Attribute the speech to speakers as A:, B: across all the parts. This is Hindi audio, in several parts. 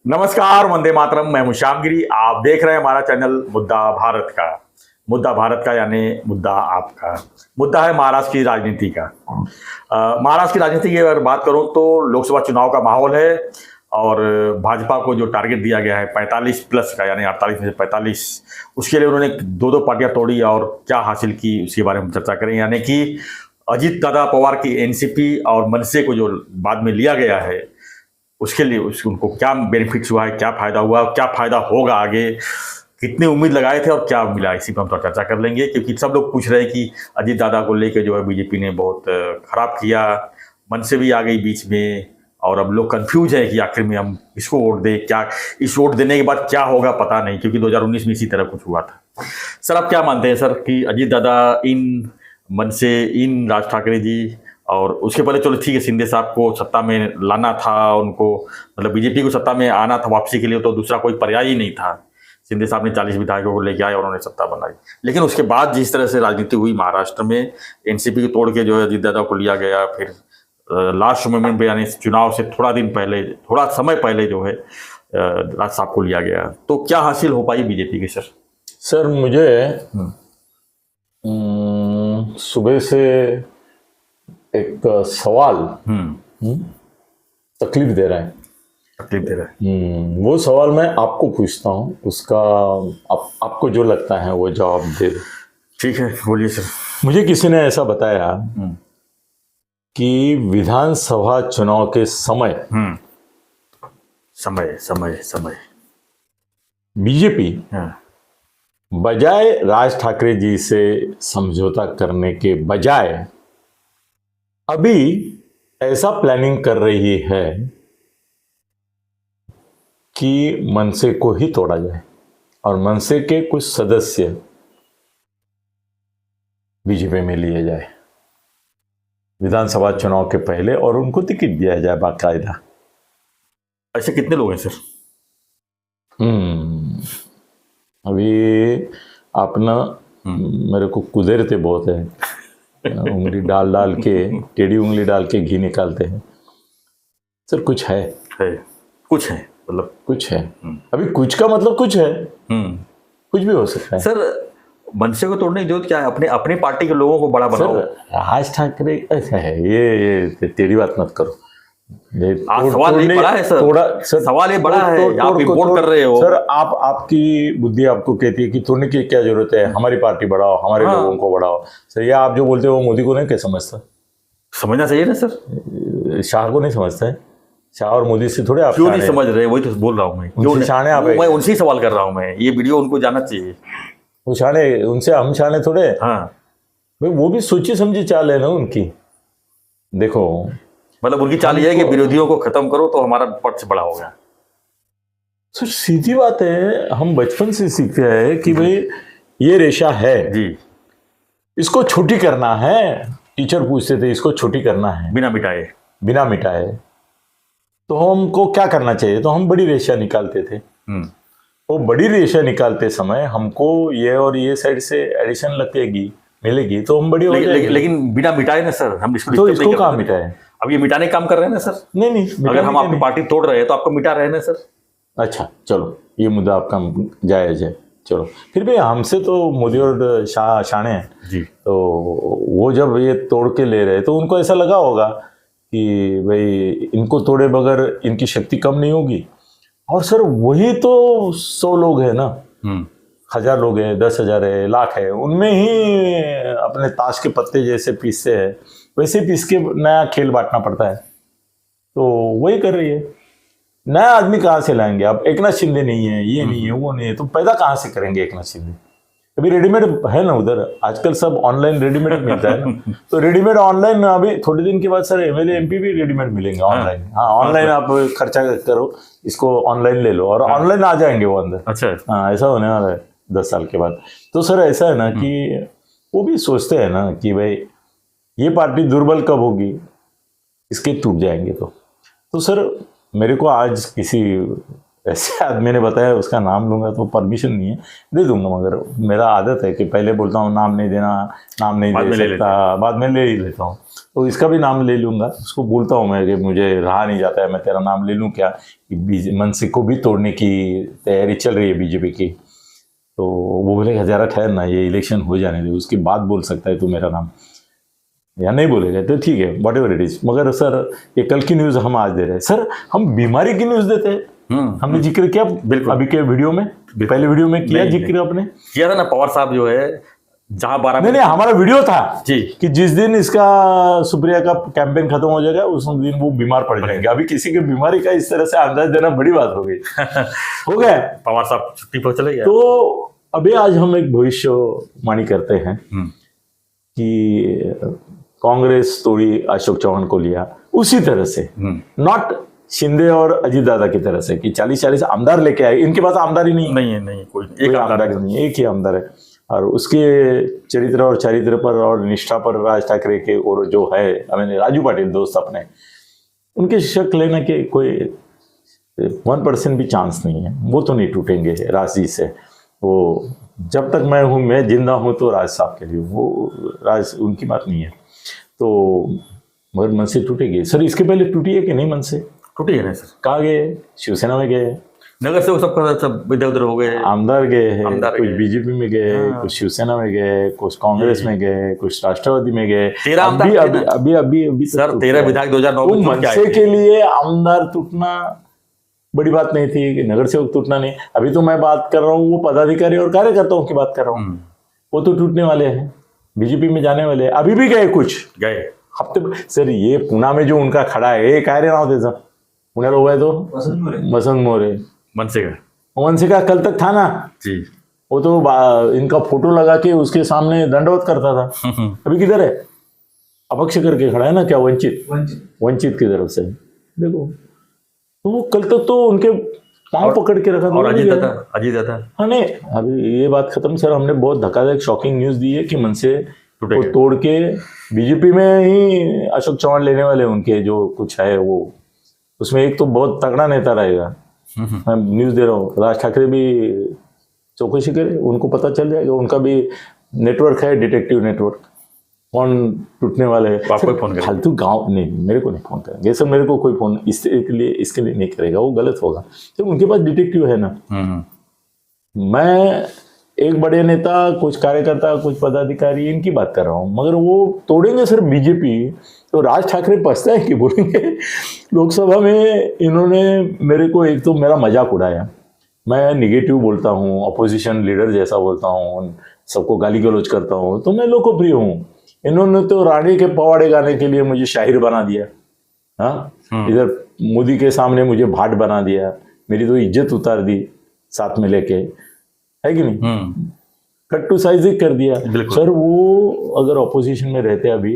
A: नमस्कार, वंदे मातरम। मैं हूं श्यामगिरी। आप देख रहे हैं हमारा चैनल मुद्दा भारत का। मुद्दा भारत का यानी मुद्दा आपका। मुद्दा है महाराष्ट्र की राजनीति का। महाराष्ट्र की राजनीति की अगर बात करूं तो लोकसभा चुनाव का माहौल है और भाजपा को जो टारगेट दिया गया है 45 प्लस का, यानी 48 में से 45, उसके लिए उन्होंने दो पार्टियां तोड़ी और क्या हासिल की उसके बारे में चर्चा करें। यानी कि अजीत दादा पवार की एनसीपी और मनसे को जो बाद में लिया गया है, उसके लिए उनको क्या बेनिफिट्स हुआ है, क्या फायदा हुआ, क्या फायदा होगा आगे, कितनी उम्मीद लगाए थे और क्या मिला, इसी पर हम थोड़ा चर्चा कर लेंगे। क्योंकि सब लोग पूछ रहे हैं कि अजीत दादा को लेकर जो है बीजेपी ने बहुत खराब किया, मन से भी आ गई बीच में, और अब लोग कंफ्यूज है कि आखिर में हम इसको वोट दें, क्या इस वोट देने के बाद क्या होगा पता नहीं, क्योंकि 2019 में इसी तरह कुछ हुआ था। सर, आप क्या मानते हैं सर कि अजीत दादा इन मन से, इन राज ठाकरे जी, और उसके पहले चलो ठीक है, शिंदे साहब को सत्ता में लाना था, उनको मतलब बीजेपी को सत्ता में आना था वापसी के लिए, तो दूसरा कोई पर्याय ही नहीं था। शिंदे साहब ने 40 विधायकों को लेके आए और उन्होंने सत्ता बनाई। लेकिन उसके बाद जिस तरह से राजनीति हुई महाराष्ट्र में, एनसीपी को तोड़ के जो है अजीत दादा को लिया गया, फिर लास्ट मोमेंट पे यानी चुनाव से थोड़ा समय पहले जो है राज साहब को लिया गया, तो क्या हासिल हो पाई बीजेपी के सर?
B: सर मुझे सुबह से एक सवाल तकलीफ दे रहा है। वो सवाल मैं आपको पूछता हूँ, उसका आपको जो लगता है वो जवाब दे दो।
A: ठीक है, बोलिए सर।
B: मुझे किसी ने ऐसा बताया कि विधानसभा चुनाव के समय
A: समय
B: बीजेपी बजाय राज ठाकरे जी से समझौता करने के बजाय अभी ऐसा प्लानिंग कर रही है कि मनसे को ही तोड़ा जाए और मनसे के कुछ सदस्य बीजेपी में लिए जाए विधानसभा चुनाव के पहले, और उनको टिकट दिया जाए बाकायदा।
A: ऐसे कितने लोग हैं सर?
B: अभी आप ना मेरे को कुदेरते बहुत है, उंगली डाल के, टेढ़ी उंगली डाल के घी निकालते हैं। सर कुछ है
A: कुछ है, मतलब
B: कुछ है। अभी कुछ का मतलब कुछ है, कुछ भी हो सकता है।
A: सर, मनसे को तोड़ने की जरूरत क्या है? अपने पार्टी के लोगों को बड़ा बनाओ।
B: राज ठाकरे ऐसा है, ये तेरी बात मत करो।
A: सवाल ये बड़ा है सर, सवाल ये बड़ा है, आप इम्पोर्ट कर रहे हो
B: सर। आपकी बुद्धि आपको कहती है कि तोड़ने की क्या जरूरत है, हमारी पार्टी बढ़ाओ, हमारे लोगों को बढ़ाओ। सर ये आप जो बोलते हो मोदी को नहीं क्या समझता?
A: समझना चाहिए ना सर।
B: शाह को नहीं समझता है? शाह और मोदी से थोड़े आप
A: क्यों नहीं समझ रहे? वही तो बोल रहा हूँ मैं, क्यों
B: शाने आप?
A: मैं उनसे सवाल कर रहा हूँ। मैं ये वीडियो उनको जाना चाहिए।
B: वो शाने, उनसे हम शाने थोड़े।
A: हाँ
B: भाई, वो भी सोची समझी चाल है ना उनकी। देखो,
A: मतलब उनकी चाल ये है कि विरोधियों को खत्म करो तो हमारा पक्ष बड़ा होगा।
B: सर सीधी बात है, हम बचपन से सीखते हैं कि भाई ये रेशा है
A: जी,
B: इसको छोटी करना है। टीचर पूछते थे इसको छोटी करना है
A: बिना मिटाए।
B: तो हमको क्या करना चाहिए? तो हम बड़ी रेशा निकालते थे। वो बड़ी रेशा निकालते समय हमको ये और ये साइड से एडिशन मिलेगी तो हम बड़ी हो जाएगी।
A: लेकिन बिना मिटाए ना सर, हम
B: तो इसको कहाँ मिटाए?
A: अब ये मिटाने का काम कर रहे हैं ना सर।
B: नहीं,
A: अगर हम आपकी पार्टी तोड़ रहे हैं तो आपको मिटा रहे हैं ना सर।
B: अच्छा चलो, ये मुद्दा आपका जायज है। चलो फिर भी हमसे तो मोदी और शाने हैं
A: जी,
B: तो वो जब ये तोड़ के ले रहे तो उनको ऐसा लगा होगा कि भाई इनको तोड़े बगैर इनकी शक्ति कम नहीं होगी। और सर वही तो 100 लोग हैं ना, 1000 लोग हैं, 10,000 है, लाख है, उनमें ही अपने ताश के पत्ते जैसे पीसते हैं वैसे पीस के नया खेल बांटना पड़ता है। तो वही कर रही है। नया आदमी कहाँ से लाएंगे? अब एकनाथ शिंदे नहीं है, ये नहीं है, वो नहीं है, तो पैदा कहाँ से करेंगे एकनाथ शिंदे? अभी रेडीमेड है ना उधर, आजकल सब ऑनलाइन रेडीमेड मिलता है ना। तो रेडीमेड ऑनलाइन अभी थोड़े दिन के बाद सर एमएलए एमपी भी रेडीमेड मिलेंगे ऑनलाइन। हाँ ऑनलाइन आप खर्चा करो, इसको ऑनलाइन ले लो और ऑनलाइन आ जाएंगे वो अंदर।
A: अच्छा,
B: हाँ ऐसा होने वाला है 10 साल के बाद। तो सर ऐसा है ना कि वो भी सोचते हैं ना कि भाई ये पार्टी दुर्बल कब होगी, इसके टूट जाएंगे तो सर मेरे को आज किसी ऐसे आदमी ने बताया उसका नाम लूंगा तो परमिशन नहीं है, दे दूंगा, मगर मेरा आदत है कि पहले बोलता हूँ नाम नहीं देना, नाम नहीं
A: बाद में
B: दे
A: ले
B: सकता, बाद में ले ही लेता हूँ। तो इसका भी नाम ले लूंगा, उसको बोलता हूँ मैं कि मुझे रहा नहीं जाता है, मैं तेरा नाम ले लूँ क्या, कि मनसे को भी तोड़ने की तैयारी चल रही है बीजेपी की। तो वो बोलेगा जरा ठहर ना, ये इलेक्शन हो जाने दे, उसके बाद बोल सकता है तू मेरा नाम, या नहीं बोलेगा तो ठीक है, वट एवर इट इज। मगर सर ये कल की न्यूज़ हम आज दे रहे हैं, सर हम बीमारी की न्यूज़ देते हैं। हमने जिक्र किया
A: बिल्कुल।
B: अभी के वीडियो में, पहले वीडियो में किया
A: नहीं,
B: जिक्र अपने
A: किया था ना, पवार साहब जो है जहां 12
B: नहीं हमारा वीडियो था
A: जी
B: कि जिस दिन इसका सुप्रिया का कैंपेन खत्म हो जाएगा उस दिन वो बीमार पड़ जाएंगे। अभी किसी की बीमारी का इस तरह से अंदाज देना बड़ी बात हो गई। हो गया,
A: पवार साहब छुट्टी पर चले गए।
B: तो अभी आज हम एक भविष्यवाणी करते हैं कि कांग्रेस तोड़ी अशोक चौहान को लिया, उसी तरह से नॉट शिंदे और अजीत दादा की तरह से कि 40-40 आमदार लेके आए। इनके पास आमदार ही नहीं है,
A: नहीं कोई एक
B: आमदार ही नहीं है, एक ही आमदार है। और उसके चरित्र और चारित्र पर और निष्ठा पर राज ठाकरे के और जो है मैंने राजू पाटिल दोस्त अपने, उनके शक लेने के कोई 1% भी चांस नहीं है। वो तो नहीं टूटेंगे राज जी से। वो जब तक मैं हूँ, मैं जिंदा हूँ तो राज साहब के लिए, वो राज उनकी बात नहीं है। तो मगर मन से टूटेगी सर। इसके पहले टूटी है कि नहीं मन से?
A: टूटी है ना सर।
B: कहाँ गए? शिवसेना में गए,
A: नगर से वो सब इधर उधर हो गए,
B: आमदार गए हैं,
A: आमदार
B: कुछ
A: गए।
B: बीजेपी में गए, कुछ शिवसेना में गए, कुछ कांग्रेस में गए, कुछ राष्ट्रवादी में गए।
A: 13 आमदार
B: अभी
A: थे
B: अभी
A: ना?
B: अभी अभी अभी
A: सर 13 विधायक 2009
B: वो
A: में चुन के आए
B: मनसे
A: थे।
B: के लिए आमदार टूटना बड़ी बात नहीं थी कि नगर सेवक टूटना नहीं। अभी तो मैं बात कर रहा हूँ वो पदाधिकारी और कार्यकर्ताओं की बात कर रहा हूँ, वो तो टूटने वाले हैं, बीजेपी में जाने वाले हैं। अभी भी गए कुछ
A: गए
B: हफ्ते। सर ये पुणे में जो उनका खड़ा है, ये काय रे नाव त्याचं पुण्याला उभा आहे तो वसंत मोरे, मनसे का कल तक था ना
A: जी।
B: वो तो इनका फोटो लगा के उसके सामने दंडवत करता था। अभी किधर है? अपक्ष करके खड़ा है ना, क्या वंचित की तरफ से। देखो तो वो कल तक तो उनके पांव पकड़ के रखा था।
A: और अजीत दादा
B: हाँ नहीं, अभी ये बात खत्म सर। हमने बहुत धक्कादायक शॉकिंग न्यूज दी है कि मनसे को तोड़ के बीजेपी में ही अशोक चौहान लेने वाले, उनके जो कुछ है वो, उसमें एक तो बहुत तगड़ा नेता रहेगा। मैं न्यूज दे रहा हूँ, राज ठाकरे भी चौकसी करे, उनको पता चल जाएगा। उनका भी नेटवर्क है, डिटेक्टिव नेटवर्क, कौन टूटने वाले है। फालतू गांव नहीं, मेरे को नहीं फोन करेंगे सर, मेरे को कोई फोन इसके लिए नहीं करेगा, वो गलत होगा। तो उनके पास डिटेक्टिव है ना। मैं एक बड़े नेता, कुछ कार्यकर्ता, कुछ पदाधिकारी, इनकी बात कर रहा हूँ। मगर वो तोड़ेंगे सर बीजेपी, तो राज ठाकरे पछता है कि बोलेंगे। लोकसभा में इन्होंने मेरे को एक तो मेरा मजाक उड़ाया, मैं निगेटिव बोलता हूँ, अपोजिशन लीडर जैसा बोलता हूँ, सबको गाली गलौज करता हूँ, तो मैं लोकप्रिय हूँ। इन्होंने तो रानी के पवाड़े गाने के लिए मुझे शाहिर बना दिया। हाँ, इधर मोदी के सामने मुझे भाट बना दिया, मेरी तो इज्जत उतार दी साथ में लेके, है कि नहीं? कट्टू साइज कर दिया सर। वो अगर ऑपोजिशन में रहते अभी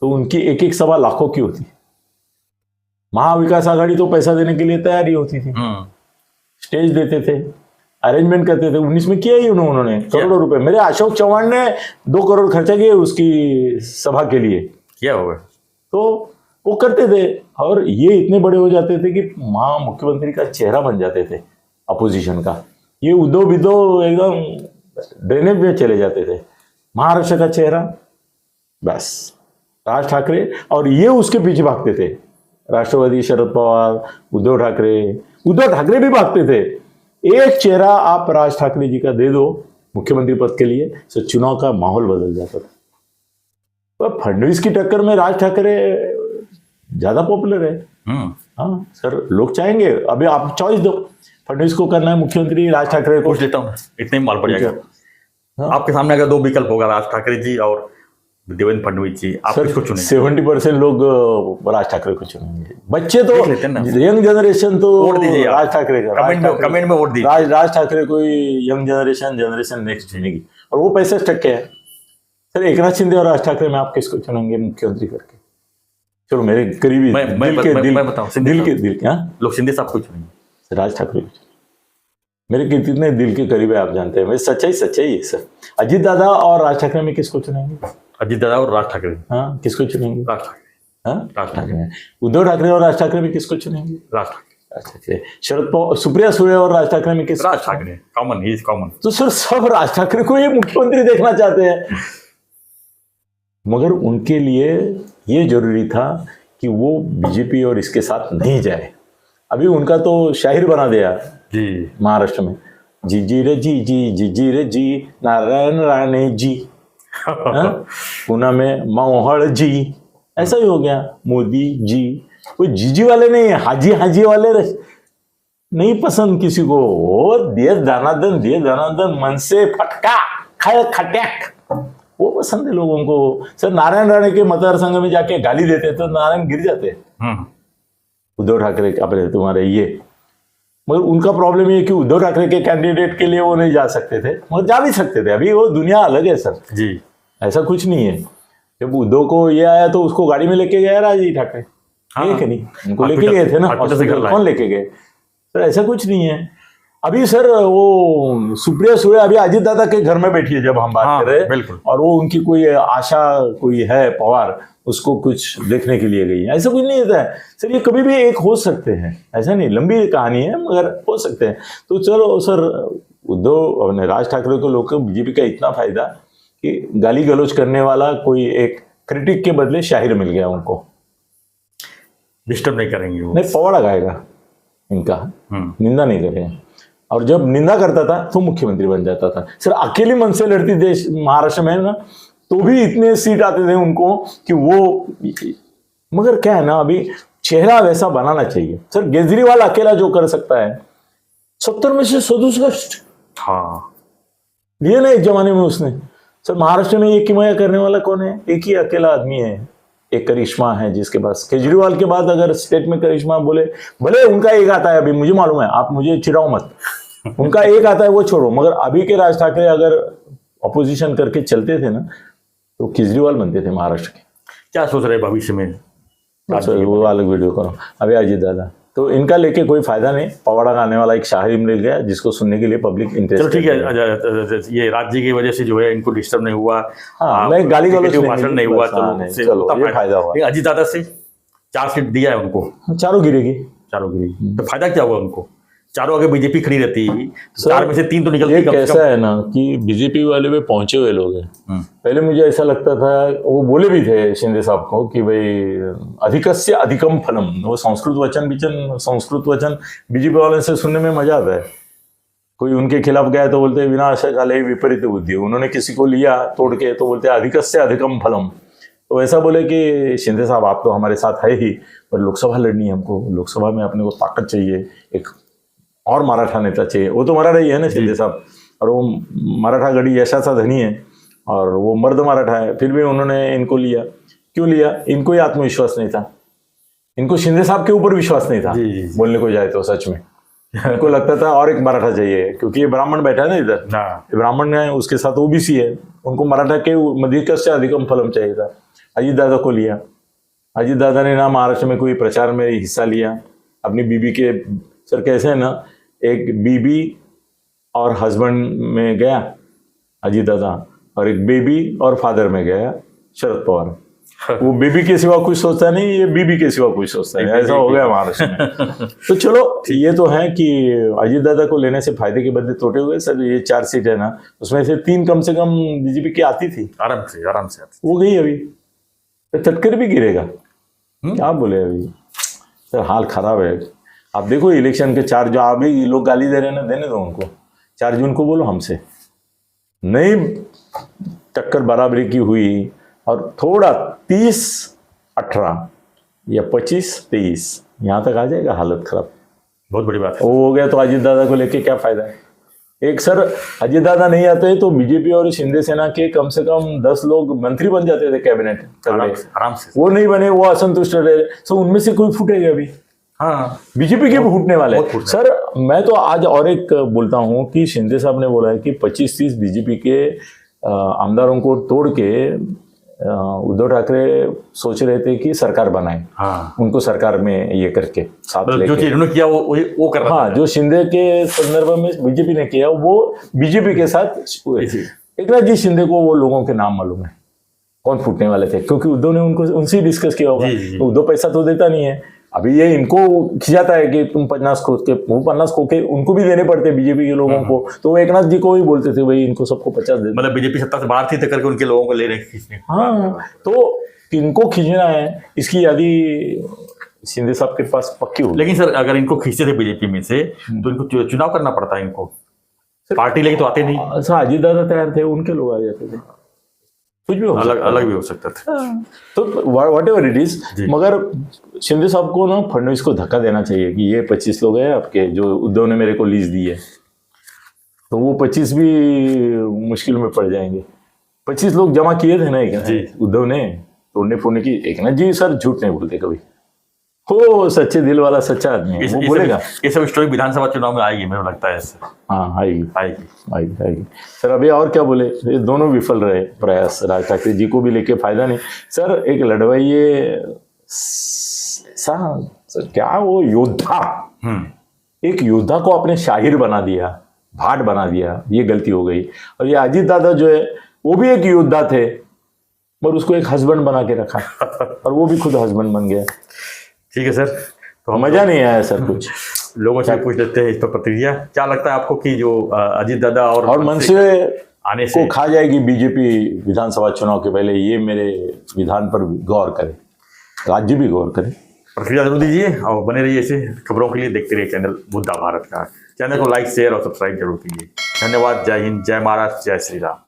B: तो उनकी एक एक सभा लाखों की होती। महाविकास आघाड़ी तो पैसा देने के लिए तैयार ही होती थी, स्टेज देते थे, अरेंजमेंट करते थे। 19 में किया ही उन्होंने करोड़ों रुपए। मेरे अशोक चौहान ने 2 करोड़ खर्चा किए उसकी सभा के लिए,
A: क्या होगा
B: तो वो करते थे। और ये इतने बड़े हो जाते थे कि मुख्यमंत्री का चेहरा बन जाते थे अपोजिशन का। ये उद्धव विद्धव एकदम ड्रेनेज में चले जाते थे, महाराष्ट्र का चेहरा बस राज ठाकरे। और ये उसके पीछे भागते थे, राष्ट्रवादी शरद पवार, उद्धव ठाकरे भी भागते थे। एक चेहरा आप राज ठाकरे जी का दे दो मुख्यमंत्री पद के लिए, तो चुनाव का माहौल बदल जाता था। तो फडणवीस की टक्कर में राज ठाकरे ज्यादा पॉपुलर है। हाँ सर, लोग चाहेंगे। अभी आप चॉइस दो, फडणवीस को करना है मुख्यमंत्री, राज ठाकरे को।
A: पूछ लेता हूँ, इतने ही माल पड़ जाएगा। हाँ? आपके सामने अगर 2 विकल्प होगा, राज ठाकरे जी और देवेंद्र फडणवीस जी, आप किसको चुनेंगे?
B: 70% लोग राज ठाकरे को चुनेंगे। बच्चे तो, यंग जनरेशन तो राज ठाकरे का,
A: कमेंट में वोट दीजिए।
B: राज ठाकरे को यंग जनरेशन नेक्स्ट चुनेगी, और वो 65% है। सर एकनाथ शिंदे और राज ठाकरे में आप किसको चुनेंगे मुख्यमंत्री करके? चलो मेरे करीबी दिल के
A: लोग शिंदे साहब को चुनेंगे,
B: राज ठाकरे को। मेरे कितने दिल के करीब है आप जानते हैं। मेरी सच्चाई है सर। अजीत दादा और राज ठाकरे में किसको चुनेंगे?
A: अजीत दादा और राज ठाकरे।
B: हाँ, किसको चुनेंगे?
A: राज ठाकरे।
B: हाँ, राज ठाकरे। उद्धव ठाकरे और राज ठाकरे में किसको चुनेंगे?
A: राज ठाकरे।
B: राज ठाकरे, शरद पवार, सुप्रिया सुळे और राज ठाकरे में किस?
A: Raj Thackeray common, he is common.
B: तो सर सब राज ठाकरे को ये मुख्यमंत्री देखना चाहते हैं, मगर उनके लिए ये जरूरी था कि वो बीजेपी और इसके साथ नहीं जाए। अभी उनका तो शाहिर बना दिया
A: जी,
B: महाराष्ट्र में, जी जी रे जी जी जी जी रे जी, नारायण राणे जी, पुणे में मोहड़ जी, ऐसा ही हो गया, मोदी जी। कोई जीजी वाले नहीं है, हाजी हाजी वाले नहीं पसंद किसी को। वो दिए धनादन मन से फटका खाए खटैक, वो पसंद है लोगों को। सर नारायण राणे के मतदार संघ में जाके गाली देते तो नारायण गिर जाते। उद्धव ठाकरे अपने तुम्हारे ये, मगर उनका प्रॉब्लम ये कि उद्धव ठाकरे के कैंडिडेट के लिए वो नहीं जा सकते थे, मगर जा भी सकते थे। अभी वो दुनिया अलग है सर
A: जी,
B: ऐसा कुछ नहीं है। जब उद्धव को ये आया तो उसको गाड़ी में लेके गया राजी ठाकरे, कि नहीं? उनको लेके गए थे ना, कौन लेके गए सर? ऐसा कुछ नहीं है। अभी सर वो सुप्रिया सुळे अभी अजीत दादा के घर में बैठी है जब हम बात कर रहे हैं,
A: बिल्कुल,
B: और वो उनकी कोई आशा कोई है पवार, उसको कुछ देखने के लिए गई है, ऐसा कुछ नहीं होता है सर। ये कभी भी एक हो सकते हैं, ऐसा नहीं, लंबी कहानी है मगर हो सकते हैं। तो चलो सर, उद्धव अपने राज ठाकरे को लोग को बीजेपी का इतना फायदा कि गाली गलौज करने वाला कोई एक क्रिटिक के बदले शाहिर मिल गया उनको,
A: डिस्टर्ब नहीं करेंगे वो।
B: नहीं पवाड़ा गाएगा इनका, निंदा नहीं करेगा, और जब निंदा करता था तो मुख्यमंत्री बन जाता था। सर अकेली मन से लड़ती देश महाराष्ट्र में ना, तो भी इतने सीट आते थे उनको कि वो, मगर क्या है ना, अभी चेहरा वैसा बनाना चाहिए सर। केजरीवाल अकेला जो कर सकता है, 70 में से 67
A: हाँ
B: लिए ना एक जमाने में उसने। सर महाराष्ट्र में ये किमाया करने वाला कौन है? एक ही अकेला आदमी है, एक करिश्मा है जिसके पास। केजरीवाल के बाद अगर स्टेट में करिश्मा बोले, भले उनका एक आता है, अभी मुझे मालूम है, आप मुझे चिढ़ाओ मत, उनका एक आता है वो छोड़ो, मगर अभी के राज ठाकरे अगर अपोजिशन करके चलते थे ना तो केजरीवाल बनते थे महाराष्ट्र के।
A: क्या सोच रहे भविष्य में?
B: वो अलग वीडियो करो। अभी अजीत दादा तो इनका लेके कोई फायदा नहीं, पवाड़ा गाने वाला एक शाहिर मिल गया जिसको सुनने के लिए पब्लिक इंटरेस्ट।
A: चलो ठीक है, ये राज्य की वजह से जो है इनको डिस्टर्ब नहीं हुआ,
B: मैं गाली गलौज
A: भाषण नहीं हुआ, तो
B: ये फायदा हुआ।
A: अजीत दादा से 4 सीट दिया है उनको,
B: चारों गिरेगी,
A: चारों गिरी, तो फायदा क्या हुआ उनको? चारों अगर बीजेपी खड़ी रहती, 4 में से 3 तो निकलती।
B: कैसा है ना कि बीजेपी वाले में पहुंचे हुए लोग हैं। पहले मुझे ऐसा लगता था, वो बोले भी थे शिंदे साहब को कि भाई अधिकस्य अधिकम फलम, वो संस्कृत वचन बीजेपी वाले से सुनने में मजा आता है। कोई उनके खिलाफ गया तो बोलते विनाशकाले विपरीत बुद्धि, उन्होंने किसी को लिया तोड़ के तो बोलते अधिकस्य अधिकम फलम। तो ऐसा बोले कि शिंदे साहब आप तो हमारे साथ है ही, पर लोकसभा लड़नी है हमको, लोकसभा में अपने को ताकत चाहिए, एक और मराठा नेता चाहिए। वो तो मराठा ही है ना शिंदे साहब, और वो मराठा गढ़ी यशाचा धनी है और वो मर्द मराठा है, फिर भी उन्होंने इनको लिया। क्यों लिया? इनको ही आत्मविश्वास नहीं था, इनको शिंदे साहब के ऊपर विश्वास नहीं था।
A: जी।
B: बोलने को जाए तो सच में इनको लगता था और एक मराठा चाहिए, क्योंकि ये ब्राह्मण बैठा है ना इधर, ब्राह्मण है, उसके साथ ओबीसी है, उनको मराठा के अधिकस्य अधिकम फलम चाहिए था। अजीत दादा को लिया। अजीत दादा ने ना महाराष्ट्र में कोई प्रचार में हिस्सा लिया, अपनी बीबी के, सर कैसे है ना, एक बीबी और हस्बैंड में गया अजीत दादा, और एक बेबी और फादर में गया शरद पवार। वो बेबी के सिवा कुछ सोचता नहीं, ये बीबी के सिवा कुछ सोचता है, ऐसा हो गया महाराष्ट्र में। तो चलो ये तो है कि अजीत दादा को लेने से फायदे के बदले तोटे हुए। सर ये 4 सीट है ना, उसमें से 3 कम से कम बीजेपी की आती थी,
A: आराम से आती।
B: वो गई अभी, तो चटकर भी गिरेगा। क्या बोले अभी सर, हाल खराब है। आप देखो इलेक्शन के 4 जो अभी लोग गाली दे रहे हैं ना, देने दो उनको। 4 जून को बोलो हमसे नहीं टक्कर बराबरी की हुई, और थोड़ा 30-18 या 25-23 यहाँ तक आ जाएगा, हालत खराब,
A: बहुत बड़ी बात है।
B: वो हो गया तो अजीत दादा को लेके क्या फायदा है? एक सर अजीत दादा नहीं आते तो बीजेपी और शिंदे सेना के कम से कम 10 लोग मंत्री बन जाते थे कैबिनेट,
A: आराम से।
B: वो नहीं बने, वो असंतुष्ट रहे, तो उनमें से कोई फूटेगा अभी।
A: हाँ,
B: बीजेपी के भी फूटने वाले। सर मैं तो आज और एक बोलता हूं कि शिंदे साहब ने बोला है कि 25-30 बीजेपी के आमदारों को तोड़ के उद्धव ठाकरे सोच रहे थे कि सरकार बनाए।
A: हाँ,
B: उनको सरकार में ये करके साथ लेके,
A: जो चीज उन्होंने किया वो कर रहा
B: हाँ, जो शिंदे के संदर्भ में बीजेपी ने किया वो बीजेपी के साथ। एकनाथ जी शिंदे को वो लोगों के नाम मालूम है कौन फूटने वाले थे, क्योंकि उद्धव ने उनको उनसे डिस्कस किया होगा। तो उद्धव पैसा तो देता नहीं है, अभी ये इनको खिंचाता है कि तुम 50 खो के, वो 50 खो के उनको भी देने पड़ते बीजेपी के लोगों को, तो वो एकनाथ जी को भी बोलते थे भाई इनको सबको 50 दे।
A: मतलब बीजेपी सत्ता से बाहर थी तो करके उनके लोगों को ले रहे खींचने।
B: हाँ, तो किनको खींचना है इसकी यादी शिंदे साहब के पास पक्की होगी।
A: लेकिन सर अगर इनको खींचते थे बीजेपी में से तो इनको चुनाव करना पड़ता है इनको, पार्टी लेके तो आते नहीं।
B: सर अजीत दादा तैयार थे, उनके लोग आ जाते थे, कुछ भी हो
A: अलग
B: सकता
A: अलग भी हो सकता था।
B: था। तो वॉट एवर इट इज, मगर शिंदे साहब को ना फडणवीस को धक्का देना चाहिए कि ये 25 लोग हैं आपके जो उद्धव ने मेरे को लीज दी है, तो वो 25 भी मुश्किल में पड़ जाएंगे। 25 लोग जमा किए थे ना एक उद्धव ने तोड़ने फोड़ने की। एक ना जी सर झूठ नहीं बोलते कभी, हो सच्चे दिल वाला सच्चा आदमी है, वो बोलेगा।
A: ये सब स्टोरी विधानसभा चुनाव में आएगी मेरे को लगता है।
B: हाँ आएगी
A: आएगी
B: आएगी आएगी सर। अभी और क्या बोले, ये दोनों विफल रहे प्रयास, राज ठाकरे जी को भी लेके फायदा नहीं। सर एक लड़वाइये सर क्या वो योद्धा, एक योद्धा को आपने शाहिर बना दिया, भाट बना दिया, ये गलती हो गई। और ये अजीत दादा जो है वो भी एक योद्धा थे, पर उसको एक हस्बैंड बना के रखा और वो भी खुद हस्बैंड बन गया।
A: ठीक है सर, तो
B: मजा नहीं आया सर कुछ।
A: लोगों से पूछ लेते हैं इस पर प्रतिक्रिया। क्या लगता है आपको कि जो अजीत दादा और
B: मनसे
A: आने से
B: को खा जाएगी बीजेपी विधानसभा चुनाव के पहले, ये मेरे विधान पर गौर करे, राज्य भी गौर करे।
A: प्रतिक्रिया जरूर दीजिए और बने रहिए ऐसे खबरों के लिए, देखते रहिए चैनल मुद्दा भारत का। चैनल को लाइक शेयर और सब्सक्राइब जरूर कीजिए। धन्यवाद। जय हिंद, जय महाराष्ट्र, जय श्री राम।